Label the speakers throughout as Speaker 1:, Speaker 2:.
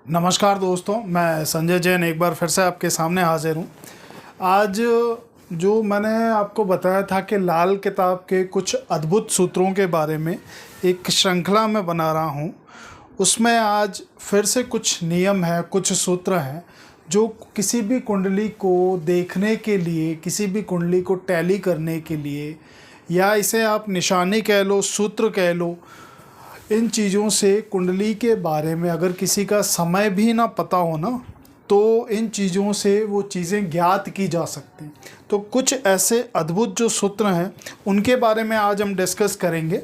Speaker 1: नमस्कार दोस्तों, मैं संजय जैन एक बार फिर से आपके सामने हाजिर हूँ। आज जो मैंने आपको बताया था कि लाल किताब के कुछ अद्भुत सूत्रों के बारे में एक श्रृंखला मैं बना रहा हूँ, उसमें आज फिर से कुछ नियम है, कुछ सूत्र हैं जो किसी भी कुंडली को देखने के लिए, किसी भी कुंडली को टैली करने के लिए, या इसे आप निशानी कह लो, सूत्र कह लो, इन चीज़ों से कुंडली के बारे में अगर किसी का समय भी ना पता हो ना, तो इन चीज़ों से वो चीज़ें ज्ञात की जा सकती हैं। तो कुछ ऐसे अद्भुत जो सूत्र हैं उनके बारे में आज हम डिस्कस करेंगे।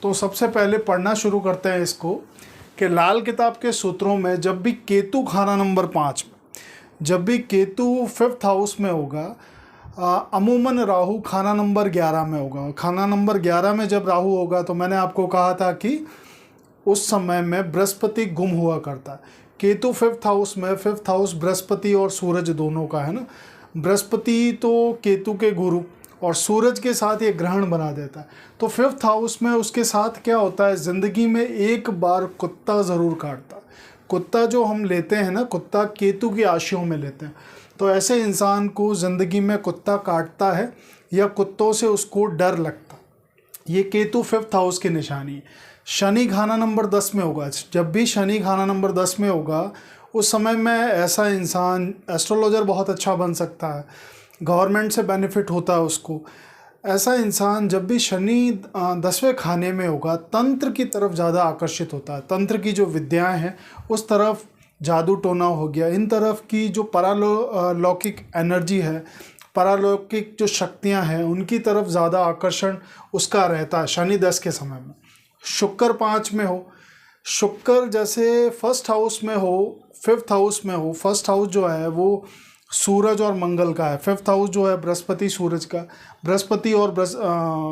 Speaker 1: तो सबसे पहले पढ़ना शुरू करते हैं इसको कि लाल किताब के सूत्रों में जब भी केतु खाना नंबर 5 में, जब भी केतु 5th हाउस में होगा, अमूमन राहु खाना नंबर 11 में होगा। खाना नंबर 11 में जब राहु होगा तो मैंने आपको कहा था कि उस समय में बृहस्पति गुम हुआ करता है। केतु 5th हाउस में, 5th हाउस बृहस्पति और सूरज दोनों का है ना। बृहस्पति तो केतु के गुरु और सूरज के साथ ये ग्रहण बना देता है। तो 5th हाउस में उसके साथ क्या होता है, ज़िंदगी में एक बार कुत्ता ज़रूर काटता है। कुत्ता जो हम लेते हैं ना, कुत्ता केतु की राशियों में लेते हैं। तो ऐसे इंसान को ज़िंदगी में कुत्ता काटता है या कुत्तों से उसको डर लगता, ये केतु 5th हाउस की निशानी है। शनि खाना नंबर 10 में होगा। जब भी शनि खाना नंबर 10 में होगा, उस समय में ऐसा इंसान एस्ट्रोलॉजर बहुत अच्छा बन सकता है, गवर्नमेंट से बेनिफिट होता है उसको। ऐसा इंसान जब भी शनि 10वें खाने में होगा, तंत्र की तरफ ज़्यादा आकर्षित होता है। तंत्र की जो विद्याएं हैं उस तरफ, जादू टोना हो गया, इन तरफ की जो लौकिक एनर्जी है, पारलौकिक जो शक्तियां हैं, उनकी तरफ ज़्यादा आकर्षण उसका रहता है शनि 10 के समय में। शुक्र 5 में हो, शुक्र जैसे 1st हाउस में हो, 5th हाउस में हो। 1st हाउस जो है वो सूरज और मंगल का है। 5th हाउस जो है बृहस्पति सूरज का, बृहस्पति और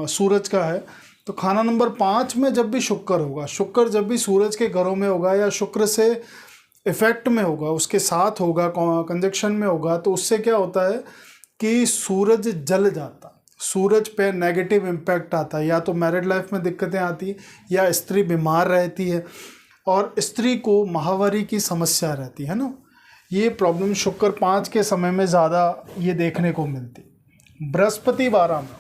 Speaker 1: सूरज का है। तो खाना नंबर 5 में जब भी शुक्र होगा, शुक्र जब भी सूरज के घरों में होगा या शुक्र से इफेक्ट में होगा, उसके साथ होगा, कंजक्शन में होगा, तो उससे क्या होता है कि सूरज जल जाता, सूरज पे नेगेटिव इम्पैक्ट आता है। या तो मैरिड लाइफ में दिक्कतें आती है, या स्त्री बीमार रहती है, और स्त्री को माहवारी की समस्या रहती है ना। ये प्रॉब्लम शुक्र 5 के समय में ज़्यादा ये देखने को मिलती। बृहस्पति 12 में,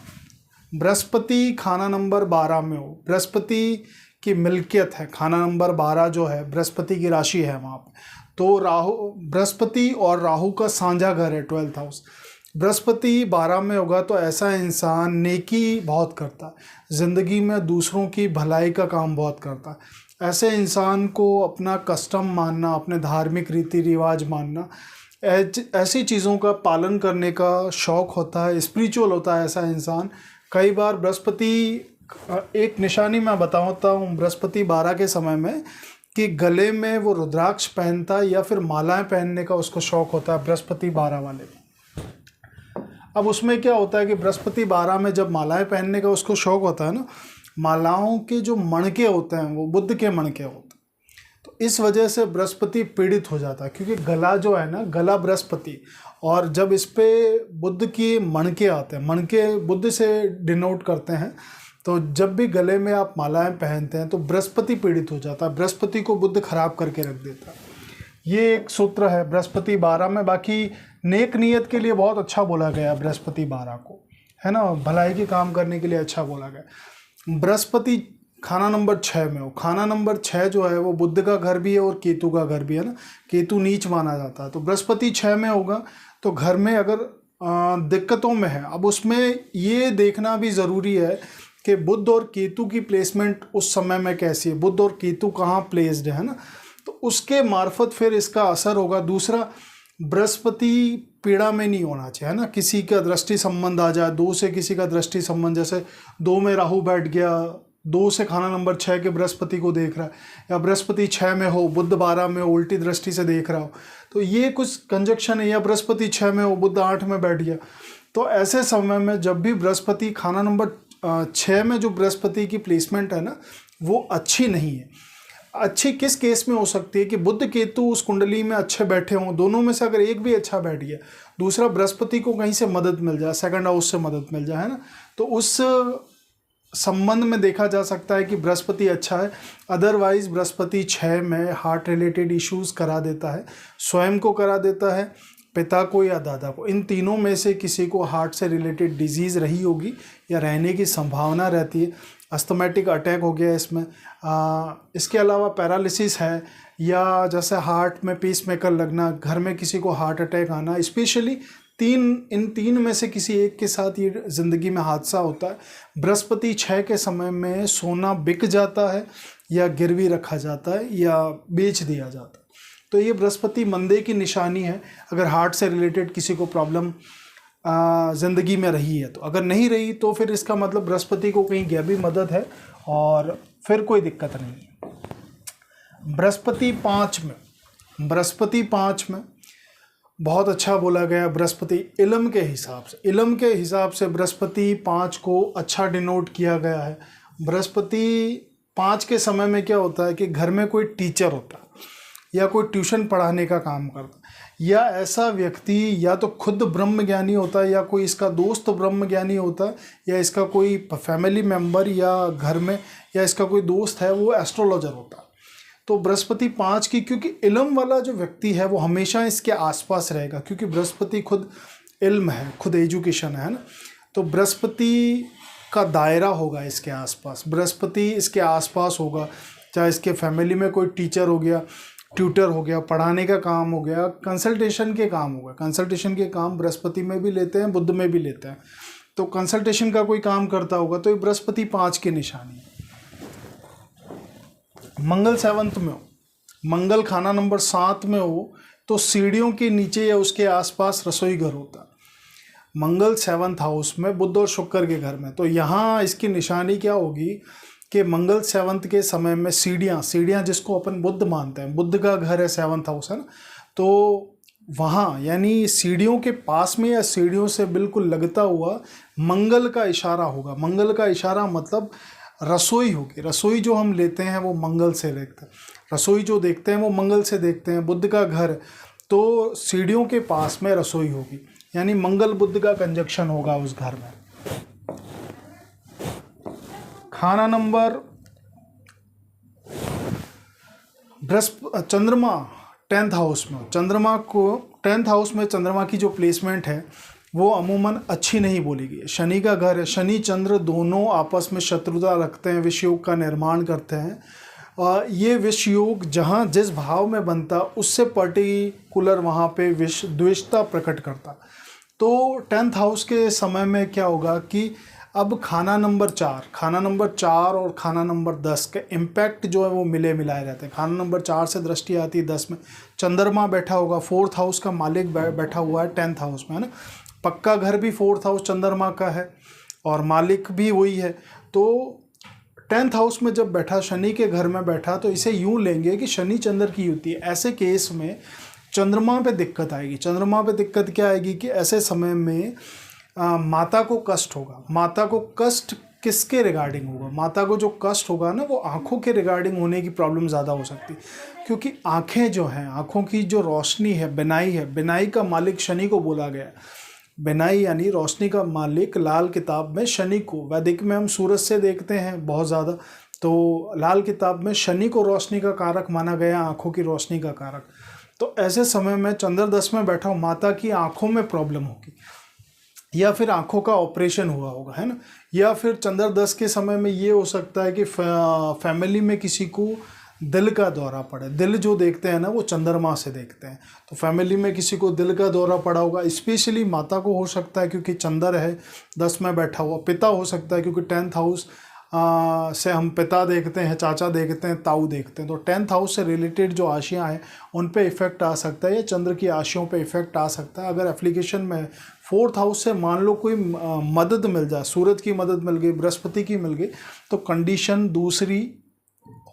Speaker 1: बृहस्पति खाना नंबर 12 में हो, बृहस्पति की मिल्कियत है, खाना नंबर 12 जो है बृहस्पति की राशि है वहाँ पे। तो राहु, बृहस्पति और राहु का साझा घर है 12th हाउस। बृहस्पति 12 में होगा तो ऐसा इंसान नेकी बहुत करता है, ज़िंदगी में दूसरों की भलाई का काम बहुत करता है। ऐसे इंसान को अपना कस्टम मानना, अपने धार्मिक रीति रिवाज मानना, ऐसी चीज़ों का पालन करने का शौक़ होता है, स्पिरिचुअल होता है ऐसा इंसान। कई बार बृहस्पति, एक निशानी मैं बताता हूँ बृहस्पति 12 के समय में, कि गले में वो रुद्राक्ष पहनता है या फिर मालाएं पहनने का उसको शौक़ होता है बृहस्पति 12 वाले में। अब उसमें क्या होता है कि बृहस्पति 12 में जब मालाएं पहनने का उसको शौक़ होता है ना, मालाओं के जो मणके होते हैं वो बुद्ध के मणके होते हैं। तो इस वजह से बृहस्पति पीड़ित हो जाता है, क्योंकि गला जो है ना, गला बृहस्पति, और जब इस पे बुद्ध की मणके आते हैं, मणके बुद्ध से डिनोट करते हैं, तो जब भी गले में आप मालाएं पहनते हैं तो बृहस्पति पीड़ित हो जाता है, बृहस्पति को बुद्ध खराब करके रख देता है। ये एक सूत्र है बृहस्पति 12 में। बाकी नेक नियत के लिए बहुत अच्छा बोला गया बृहस्पति 12 को, है ना, भलाई के काम करने के लिए अच्छा बोला गया। बृहस्पति खाना नंबर 6 में हो, खाना नंबर 6 जो है वो बुद्ध का घर भी है और केतु का घर भी है ना, केतु नीच माना जाता है। तो बृहस्पति 6 में होगा तो घर में अगर दिक्कतों में है, अब उसमें ये देखना भी ज़रूरी है कि बुध और केतु की प्लेसमेंट उस समय में कैसी है, बुध और केतु कहाँ प्लेस्ड है ना, तो उसके मार्फत फिर इसका असर होगा। दूसरा, बृहस्पति पीड़ा में नहीं होना चाहिए, है ना। किसी का दृष्टि संबंध आ जाए, 2 से किसी का दृष्टि संबंध, जैसे 2 में राहु बैठ गया, 2 से खाना नंबर 6 के बृहस्पति को देख रहा है, या बृहस्पति 6 में हो, बुध 12 में हो, उल्टी दृष्टि से देख रहा हो, तो ये कुछ कंजक्शन है। या बृहस्पति 6 में हो, बुध 8 में बैठ गया, तो ऐसे समय में जब भी बृहस्पति खाना नंबर 6 में जो बृहस्पति की प्लेसमेंट है ना, वो अच्छी नहीं है। अच्छी किस केस में हो सकती है कि बुध केतु उस कुंडली में अच्छे बैठे हों, दोनों में से अगर एक भी अच्छा बैठ गया, दूसरा बृहस्पति को कहीं से मदद मिल जाए, सेकंड हाउस से मदद मिल जाए, है ना, तो उस संबंध में देखा जा सकता है कि बृहस्पति अच्छा है। अदरवाइज बृहस्पति 6 में हार्ट रिलेटेड इश्यूज़ करा देता है, स्वयं को करा देता है, पिता को या दादा को। इन तीनों में से किसी को हार्ट से रिलेटेड डिजीज़ रही होगी या रहने की संभावना रहती है। अस्थमैटिक अटैक हो गया इसमें। इसके अलावा पैरालिसिस है, या जैसे हार्ट में पेसमेकर लगना, घर में किसी को हार्ट अटैक आना। स्पेशली इन तीन में से किसी एक के साथ ये ज़िंदगी में हादसा होता है। बृहस्पति 6 के समय में सोना बिक जाता है या गिरवी रखा जाता है या बेच दिया जाता है। तो ये बृहस्पति मंदे की निशानी है अगर हार्ट से रिलेटेड किसी को प्रॉब्लम ज़िंदगी में रही है। तो अगर नहीं रही तो फिर इसका मतलब बृहस्पति को कहीं गैबी मदद है और फिर कोई दिक्कत नहीं है। बृहस्पति 5 में बहुत अच्छा बोला गया। बृहस्पति इलम के हिसाब से बृहस्पति 5 को अच्छा डिनोट किया गया है। बृहस्पति 5 के समय में क्या होता है कि घर में कोई टीचर होता है या कोई ट्यूशन पढ़ाने का काम करता है, या ऐसा व्यक्ति या तो खुद ब्रह्म ज्ञानी होता है या कोई इसका दोस्त ब्रह्म ज्ञानी होता है, या इसका कोई फैमिली मेम्बर या घर में या इसका कोई दोस्त है वो एस्ट्रोलॉजर होता है। तो बृहस्पति 5 की, क्योंकि इल्म वाला जो व्यक्ति है वो हमेशा इसके आसपास रहेगा, क्योंकि बृहस्पति खुद इल्म है, खुद एजुकेशन है ना। तो बृहस्पति का दायरा होगा इसके आसपास, बृहस्पति इसके आसपास होगा, चाहे इसके फैमिली में कोई टीचर हो गया, ट्यूटर हो गया, पढ़ाने का काम हो गया, कंसल्टेशन के काम हो गया। कंसल्टेशन के काम बृहस्पति में भी लेते हैं, बुध में भी लेते हैं। तो कंसल्टेशन का कोई काम करता होगा तो ये बृहस्पति 5 की निशानी है। मंगल 7th में हो, मंगल खाना नंबर 7 में हो तो सीढ़ियों के नीचे या उसके आसपास रसोई घर होता है। मंगल 7th हाउस में, बुध और शुक्र के घर में। तो यहाँ इसकी निशानी क्या होगी कि मंगल 7th के समय में सीढ़ियाँ जिसको अपन बुध मानते हैं, बुध का घर है 7th हाउस है ना, तो वहाँ यानी सीढ़ियों के पास में या सीढ़ियों से बिल्कुल लगता हुआ मंगल का इशारा होगा। मंगल का इशारा मतलब रसोई होगी। रसोई जो हम लेते हैं वो मंगल से देखते हैं, रसोई जो देखते हैं वो मंगल से देखते हैं। बुध का घर, तो सीढ़ियों के पास में रसोई होगी, यानी मंगल बुध का कंजक्शन होगा उस घर में। खाना नंबर चंद्रमा 10th हाउस में, चंद्रमा को 10th हाउस में चंद्रमा की जो प्लेसमेंट है वो अमूमन अच्छी नहीं बोली गई है। शनि का घर है, शनि चंद्र दोनों आपस में शत्रुता रखते हैं, विष योग का निर्माण करते हैं। ये विष योग जहाँ जिस भाव में बनता उससे पर्टिकुलर वहाँ पे विष द्वेषता प्रकट करता। तो 10th हाउस के समय में क्या होगा कि अब खाना नंबर 4 और खाना नंबर 10 के इम्पैक्ट जो है वो मिले मिलाए रहते हैं। खाना नंबर 4 से दृष्टि आती है 10 में, चंद्रमा बैठा होगा, 4th हाउस का मालिक बैठा हुआ है 10th हाउस में है ना। पक्का घर भी 4th हाउस चंद्रमा का है और मालिक भी वही है। तो 10th हाउस में जब बैठा, शनि के घर में बैठा, तो इसे यूँ लेंगे कि शनि चंद्र की युति है। ऐसे केस में चंद्रमा पे दिक्कत आएगी। चंद्रमा पे दिक्कत क्या आएगी कि ऐसे समय में माता को कष्ट होगा। माता को कष्ट किसके रिगार्डिंग होगा? माता को जो कष्ट होगा ना वो आँखों के रिगार्डिंग होने की प्रॉब्लम ज़्यादा हो सकती है, क्योंकि आँखें जो हैं, आँखों की जो रोशनी है, बिनाई है, बिनाई का मालिक शनि को बोला गया है। बिनाई यानी रोशनी का मालिक लाल किताब में शनि को, वैदिक में हम सूरज से देखते हैं बहुत ज़्यादा, तो लाल किताब में शनि को रोशनी का कारक माना गया, आँखों की रोशनी का कारक। तो ऐसे समय में चंद्र 10 में बैठा हो, माता की आँखों में प्रॉब्लम होगी या फिर आँखों का ऑपरेशन हुआ होगा है ना। या फिर चंद्र 10 के समय में ये हो सकता है कि फैमिली में किसी को दिल का दौरा पड़े। दिल जो देखते हैं ना वो चंद्रमा से देखते हैं, तो फैमिली में किसी को दिल का दौरा पड़ा होगा। स्पेशली माता को हो सकता है क्योंकि चंद्र है 10 में बैठा हुआ। पिता हो सकता है क्योंकि 10th हाउस से हम पिता देखते हैं, चाचा देखते हैं, ताऊ देखते हैं। तो 10th हाउस से रिलेटेड जो आशियाँ हैं उन पे इफेक्ट आ सकता है या चंद्र की आशियों पे इफेक्ट आ सकता है। अगर एप्लीकेशन में 4th हाउस से मान लो कोई मदद मिल जाए, सूरज की मदद मिल गई, बृहस्पति की मिल गई, तो कंडीशन दूसरी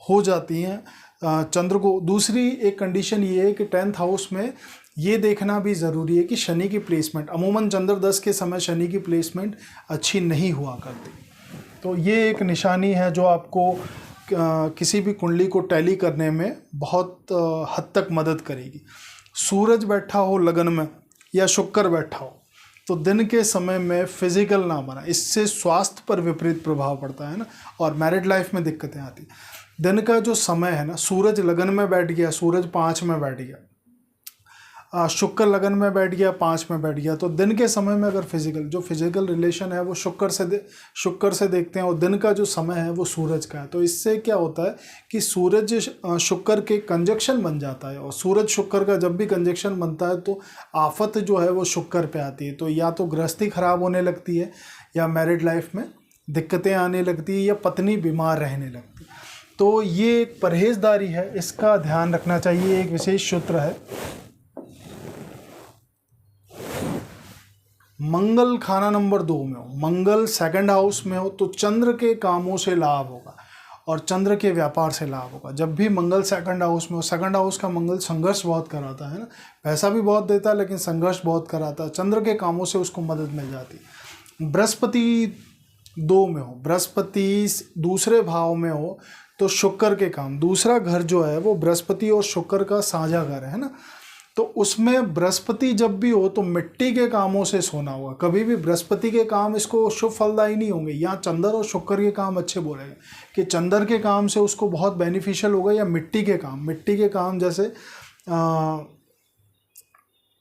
Speaker 1: हो जाती हैं चंद्र को। दूसरी एक कंडीशन ये है कि 10th हाउस में ये देखना भी ज़रूरी है कि शनि की प्लेसमेंट, अमूमन चंद्र 10 के समय शनि की प्लेसमेंट अच्छी नहीं हुआ करती। तो ये एक निशानी है जो आपको किसी भी कुंडली को टैली करने में बहुत हद तक मदद करेगी। सूरज बैठा हो लगन में या शुक्र बैठा हो, तो दिन के समय में फिजिकल ना बना, इससे स्वास्थ्य पर विपरीत प्रभाव पड़ता है ना, और मैरिड लाइफ में दिक्कतें आती। दिन का जो समय है ना, सूरज लगन में बैठ गया, सूरज 5 में बैठ गया, शुक्र लगन में बैठ गया, 5 में बैठ गया, तो दिन के समय में अगर फिजिकल रिलेशन है वो शुक्र से देखते हैं, और दिन का जो समय है वो सूरज का है। तो इससे क्या होता है कि सूरज शुक्र के कंजक्शन बन जाता है, और सूरज शुक्र का जब भी कंजक्शन बनता है तो आफत जो है वो शुक्र पे आती है। तो या तो गृहस्थी खराब होने लगती है, या मैरिड लाइफ में दिक्कतें आने लगती है, या पत्नी बीमार रहने लगती है। तो ये एक परहेजदारी है, इसका ध्यान रखना चाहिए। एक विशेष सूत्र है, मंगल खाना नंबर 2 में हो, मंगल सेकंड हाउस में हो तो चंद्र के कामों से लाभ होगा और चंद्र के व्यापार से लाभ होगा। जब भी मंगल सेकंड हाउस में हो, सेकंड हाउस का मंगल संघर्ष बहुत कराता है ना, पैसा भी बहुत देता है लेकिन संघर्ष बहुत कराता है, चंद्र के कामों से उसको मदद मिल जाती है। बृहस्पति 2 में हो, बृहस्पति दूसरे भाव में हो तो शुक्र के काम, दूसरा घर जो है वो बृहस्पति और शुक्र का साझा घर है ना, तो उसमें बृहस्पति जब भी हो तो मिट्टी के कामों से सोना होगा। कभी भी बृहस्पति के काम इसको शुभ फलदायी नहीं होंगे। यहाँ चंद्र और शुक्र के काम अच्छे बोलेंगे कि चंद्र के काम से उसको बहुत बेनिफिशियल होगा, या मिट्टी के काम जैसे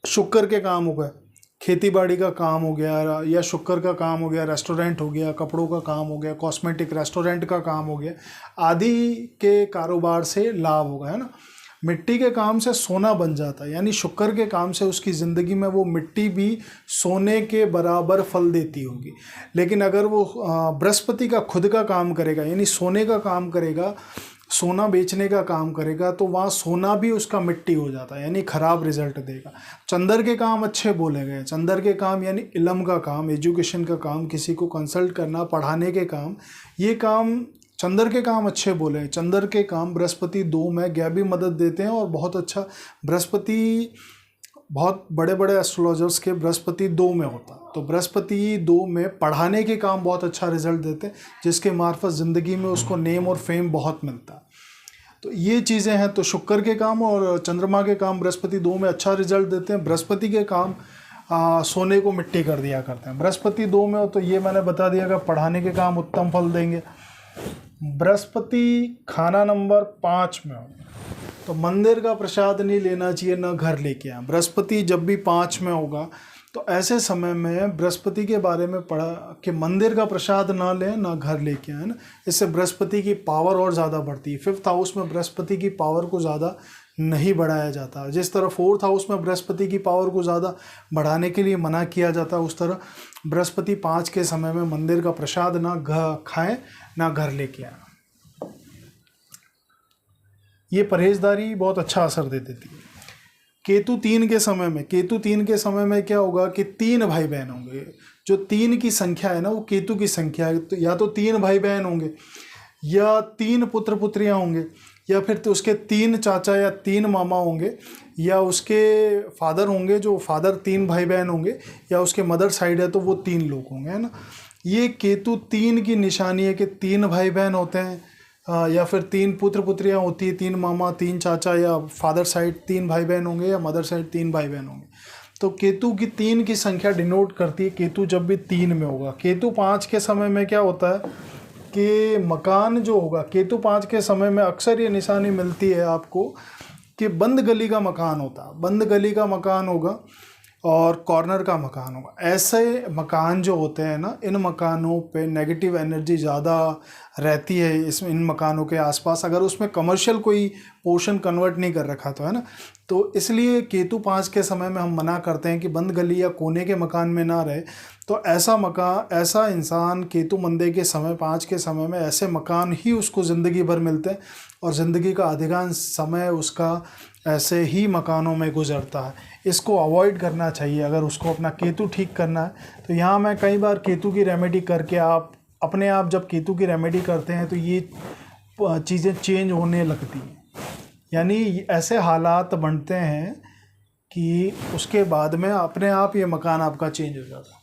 Speaker 1: शुक्र के काम हो गए, खेती बाड़ी का काम हो गया, या शुक्र का काम हो गया रेस्टोरेंट हो गया, कपड़ों का काम हो गया, कॉस्मेटिक रेस्टोरेंट का काम हो गया, आदि के कारोबार से लाभ होगा, है ना। मिट्टी के काम से सोना बन जाता है, यानी शुक्र के काम से उसकी ज़िंदगी में वो मिट्टी भी सोने के बराबर फल देती होगी। लेकिन अगर वो बृहस्पति का खुद का काम करेगा, यानी सोने का काम करेगा, सोना बेचने का काम करेगा, तो वहाँ सोना भी उसका मिट्टी हो जाता है, यानी खराब रिजल्ट देगा। चंद्र के काम अच्छे बोले गए, चंद्र के काम यानी इल्म का काम, एजुकेशन का काम, किसी को कंसल्ट करना, पढ़ाने के काम, ये काम चंद्र के काम अच्छे बोले हैं। चंद्र के काम बृहस्पति 2 में गैबी मदद देते हैं, और बहुत अच्छा बृहस्पति, बहुत बड़े बड़े एस्ट्रोलॉजर्स के बृहस्पति 2 में होता है, तो बृहस्पति 2 में पढ़ाने के काम बहुत अच्छा रिजल्ट देते हैं, जिसके मार्फत ज़िंदगी में उसको नेम और फेम बहुत मिलता है। तो ये चीज़ें हैं। तो शुक्र के काम और चंद्रमा के काम बृहस्पति 2 में अच्छा रिजल्ट देते हैं। बृहस्पति के काम सोने को मिट्टी कर दिया करते हैं। बृहस्पति 2 में हो तो ये मैंने बता दिया कि पढ़ाने के काम उत्तम फल देंगे। बृहस्पति खाना नंबर 5 में हो तो मंदिर का प्रसाद नहीं लेना चाहिए, ना घर लेके आए। बृहस्पति जब भी 5 में होगा तो ऐसे समय में बृहस्पति के बारे में पढ़ा कि मंदिर का प्रसाद ना लें, ना घर लेके आए ना, इससे बृहस्पति की पावर और ज़्यादा बढ़ती है। 5th हाउस में बृहस्पति की पावर को ज़्यादा नहीं बढ़ाया जाता। जिस तरह 4th हाउस में बृहस्पति की पावर को ज़्यादा बढ़ाने के लिए मना किया जाता है, उस तरह बृहस्पति 5 के समय में मंदिर का प्रसाद ना खाएं, ना घर लेके आए। ये परहेजदारी बहुत अच्छा असर दे देती है। केतु 3 के समय में क्या होगा कि 3 भाई बहन होंगे। जो 3 की संख्या है ना, वो केतु की संख्या है। तो या तो 3 भाई बहन होंगे, या 3 पुत्र पुत्रियां होंगे, या फिर तो उसके 3 चाचा या 3 मामा होंगे, या उसके फादर होंगे, जो फादर 3 भाई बहन होंगे, या उसके मदर साइड है तो वो 3 लोग होंगे, है ना। ये केतु 3 की निशानी है कि 3 भाई बहन होते हैं, या फिर 3 पुत्र पुत्रियां होती है, 3 मामा, 3 चाचा, या फादर साइड 3 भाई बहन होंगे, या मदर साइड 3 भाई बहन होंगे। तो केतु की 3 की संख्या डिनोट करती है केतु जब भी 3 में होगा। केतु 5 के समय में क्या होता है कि मकान जो होगा, केतु 5 के समय में अक्सर ये निशानी मिलती है आपको कि बंद गली का मकान होता है, बंद गली का मकान होगा और कॉर्नर का मकान होगा। ऐसे मकान जो होते हैं ना, इन मकानों पे नेगेटिव एनर्जी ज़्यादा रहती है इन मकानों के आसपास, अगर उसमें कमर्शियल कोई पोर्शन कन्वर्ट नहीं कर रखा तो, है ना। तो इसलिए केतु 5 के समय में हम मना करते हैं कि बंद गली या कोने के मकान में ना रहे। तो ऐसा इंसान केतु मंदे के समय 5 के समय में ऐसे मकान ही उसको ज़िंदगी भर मिलते हैं, और ज़िंदगी का अधिकांश समय उसका ऐसे ही मकानों में गुजरता है। इसको अवॉइड करना चाहिए अगर उसको अपना केतु ठीक करना है। तो यहाँ मैं कई बार केतु की रेमेडी करके, आप अपने आप जब केतु की रेमेडी करते हैं तो ये चीज़ें चेंज होने लगती हैं, यानी ऐसे हालात बनते हैं कि उसके बाद में अपने आप ये मकान आपका चेंज हो जाता है।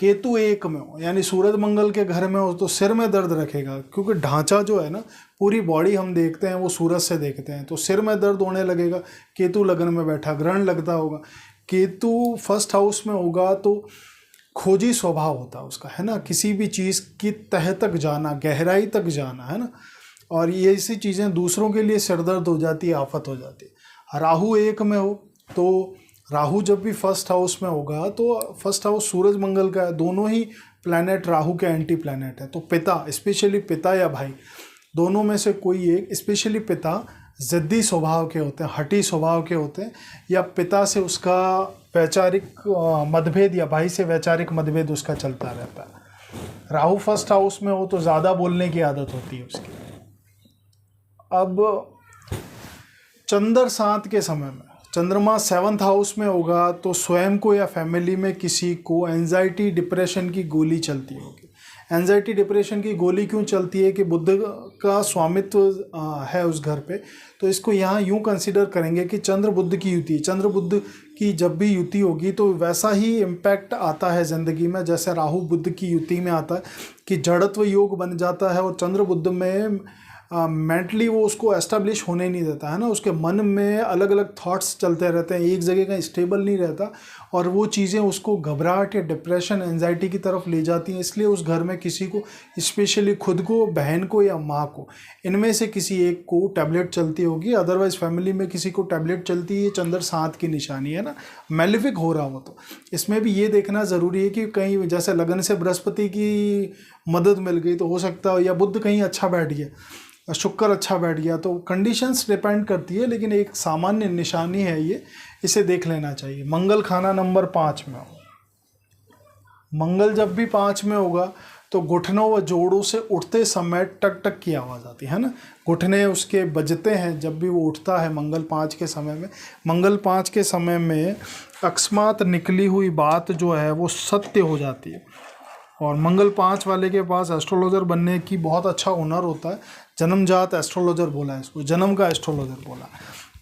Speaker 1: केतु 1 में हो, यानी सूरज मंगल के घर में हो, तो सिर में दर्द रखेगा, क्योंकि ढांचा जो है ना, पूरी बॉडी हम देखते हैं वो सूरज से देखते हैं, तो सिर में दर्द होने लगेगा। केतु लगन में बैठा, ग्रहण लगता होगा। केतु फर्स्ट हाउस में होगा तो खोजी स्वभाव होता है उसका, है ना, किसी भी चीज़ की तह तक जाना, गहराई तक जाना, है ना। और ये ऐसी चीज़ें दूसरों के लिए सिरदर्द हो जाती है, आफत हो जाती है। राहु 1 में हो तो राहु जब भी फर्स्ट हाउस में होगा तो फर्स्ट हाउस सूरज मंगल का है, दोनों ही प्लैनेट राहु के एंटी प्लैनेट है। तो पिता, स्पेशली पिता या भाई, दोनों में से कोई एक, स्पेशली पिता ज़िद्दी स्वभाव के होते हैं, हठी स्वभाव के होते हैं, या पिता से उसका वैचारिक मतभेद या भाई से वैचारिक मतभेद उसका चलता रहता है। राहु फर्स्ट हाउस में हो तो ज़्यादा बोलने की आदत होती है उसकी। अब चंद्र 7 के समय में चंद्रमा 7th हाउस में होगा तो स्वयं को या फैमिली में किसी को एंजाइटी डिप्रेशन की गोली चलती होगी। एंजाइटी डिप्रेशन की गोली क्यों चलती है कि बुध का स्वामित्व है उस घर पे, तो इसको यहाँ यूँ कंसिडर करेंगे कि चंद्र बुध की युति, चंद्र बुध की जब भी युति होगी तो वैसा ही इम्पैक्ट आता है ज़िंदगी में जैसे राहु बुध की युति में आता है कि जड़त्व योग बन जाता है। और चंद्र बुध में मेंटली वो उसको एस्टेब्लिश होने नहीं देता, है ना, उसके मन में अलग अलग थॉट्स चलते रहते हैं, एक जगह का स्टेबल नहीं रहता, और वो चीज़ें उसको घबराहट या डिप्रेशन, एंजाइटी की तरफ ले जाती हैं। इसलिए उस घर में किसी को, स्पेशली खुद को, बहन को या माँ को, इनमें से किसी एक को टैबलेट चलती होगी। अदरवाइज फैमिली में किसी को टैबलेट चलती है, चंद्र 7 की निशानी है ना, मेलिफिक हो रहा हो। तो इसमें भी ये देखना ज़रूरी है कि कहीं जैसे लगन से बृहस्पति की मदद मिल गई तो हो सकता है, या बुध कहीं अच्छा बैठ गया, शुक्र अच्छा बैठ गया, तो कंडीशंस डिपेंड करती है, लेकिन एक सामान्य निशानी है ये, इसे देख लेना चाहिए। मंगल खाना नंबर 5 में हो, मंगल जब भी 5 में होगा तो घुटनों व जोड़ों से उठते समय टक टक की आवाज़ आती है ना, घुटने उसके बजते हैं जब भी वो उठता है मंगल 5 के समय में। मंगल 5 के समय में अकस्मात निकली हुई बात जो है वो सत्य हो जाती है। और मंगल 5 वाले के पास एस्ट्रोलॉजर बनने की बहुत अच्छा हुनर होता है, जन्मजात एस्ट्रोलॉजर बोला है इसको, जन्म का एस्ट्रोलॉजर बोला।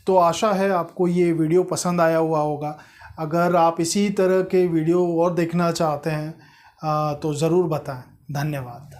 Speaker 1: तो आशा है आपको ये वीडियो पसंद आया हुआ होगा। अगर आप इसी तरह के वीडियो और देखना चाहते हैं तो ज़रूर बताएं। धन्यवाद।